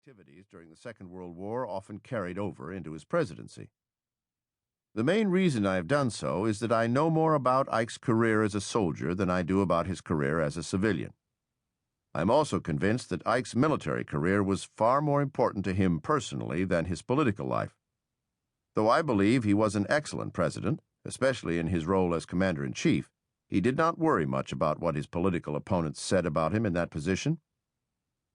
activities during the Second World War often carried over into his presidency. The main reason I have done so is that I know more about Ike's career as a soldier than I do about his career as a civilian. I am also convinced that Ike's military career was far more important to him personally than his political life. Though I believe he was an excellent president, especially in his role as commander-in-chief, he did not worry much about what his political opponents said about him in that position.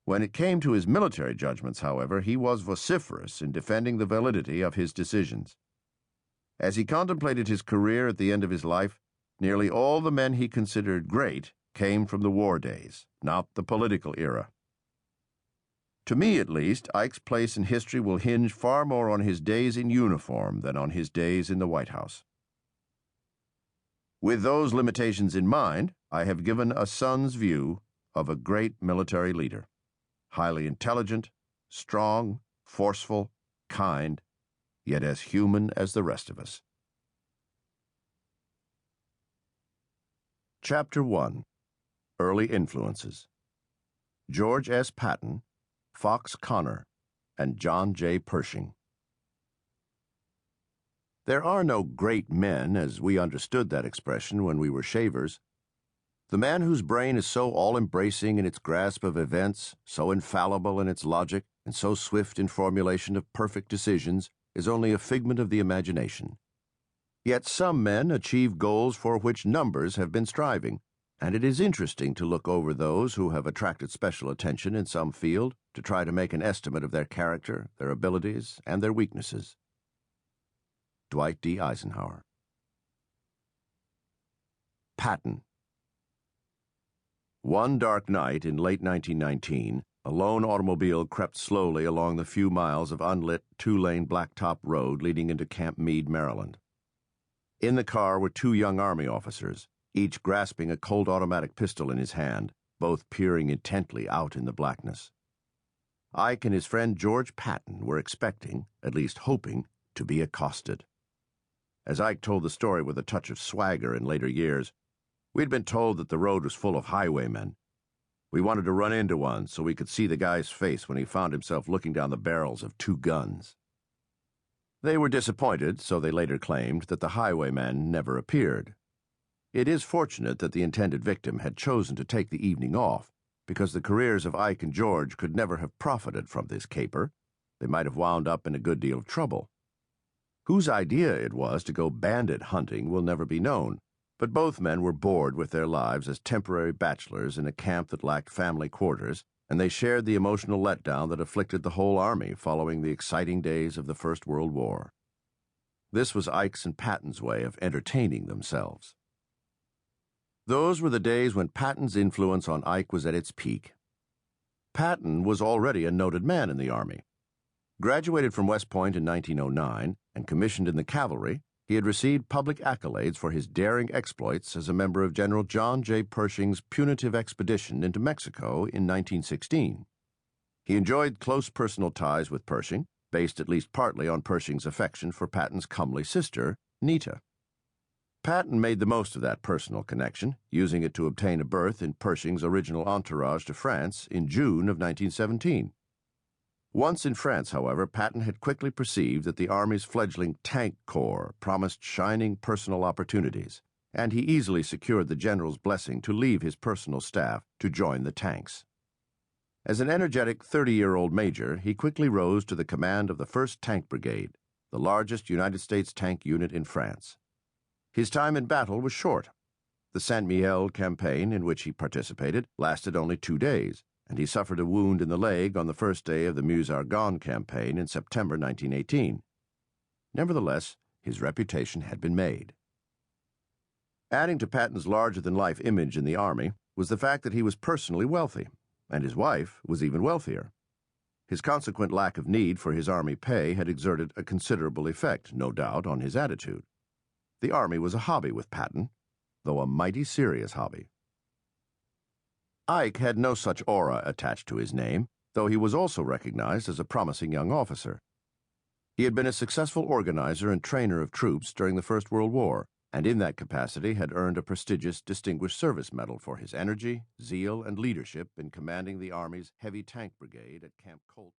When it came to his military judgments, however, he was vociferous in defending the validity of his decisions. As he contemplated his career at the end of his life, nearly all the men he considered great came from the war days, not the political era. To me, at least, Ike's place in history will hinge far more on his days in uniform than on his days in the White House. With those limitations in mind, I have given a son's view of a great military leader. Highly intelligent, strong, forceful, kind, yet as human as the rest of us. Chapter 1. Early Influences. George S. Patton, Fox Connor, and John J. Pershing. There are no great men as we understood that expression when we were shavers. The man whose brain is so all-embracing in its grasp of events, so infallible in its logic, and so swift in formulation of perfect decisions, is only a figment of the imagination. Yet some men achieve goals for which numbers have been striving, and it is interesting to look over those who have attracted special attention in some field to try to make an estimate of their character, their abilities, and their weaknesses. Dwight D. Eisenhower. Patton. One dark night in late 1919, a lone automobile crept slowly along the few miles of unlit, two-lane blacktop road leading into Camp Meade, Maryland. In the car were two young Army officers, each grasping a Colt automatic pistol in his hand, both peering intently out in the blackness. Ike and his friend George Patton were expecting, at least hoping, to be accosted. As Ike told the story with a touch of swagger in later years, we'd been told that the road was full of highwaymen. We wanted to run into one so we could see the guy's face when he found himself looking down the barrels of two guns. They were disappointed, so they later claimed, that the highwaymen never appeared. It is fortunate that the intended victim had chosen to take the evening off, because the careers of Ike and George could never have profited from this caper. They might have wound up in a good deal of trouble. Whose idea it was to go bandit hunting will never be known, but both men were bored with their lives as temporary bachelors in a camp that lacked family quarters, and they shared the emotional letdown that afflicted the whole Army following the exciting days of the First World War. This was Ike's and Patton's way of entertaining themselves. Those were the days when Patton's influence on Ike was at its peak. Patton was already a noted man in the Army. Graduated from West Point in 1909 and commissioned in the cavalry, he had received public accolades for his daring exploits as a member of General John J. Pershing's punitive expedition into Mexico in 1916. He enjoyed close personal ties with Pershing, based at least partly on Pershing's affection for Patton's comely sister, Nita. Patton made the most of that personal connection, using it to obtain a berth in Pershing's original entourage to France in June of 1917. Once in France, however, Patton had quickly perceived that the Army's fledgling tank corps promised shining personal opportunities, and he easily secured the general's blessing to leave his personal staff to join the tanks. As an energetic 30-year-old major, he quickly rose to the command of the 1st Tank Brigade, the largest United States tank unit in France. His time in battle was short. The Saint-Mihiel campaign, in which he participated, lasted only 2 days, and he suffered a wound in the leg on the first day of the Meuse-Argonne campaign in September 1918. Nevertheless, his reputation had been made. Adding to Patton's larger-than-life image in the Army was the fact that he was personally wealthy, and his wife was even wealthier. His consequent lack of need for his Army pay had exerted a considerable effect, no doubt, on his attitude. The Army was a hobby with Patton, though a mighty serious hobby. Ike had no such aura attached to his name, though he was also recognized as a promising young officer. He had been a successful organizer and trainer of troops during the First World War, and in that capacity had earned a prestigious Distinguished Service Medal for his energy, zeal, and leadership in commanding the Army's heavy tank brigade at Camp Colt.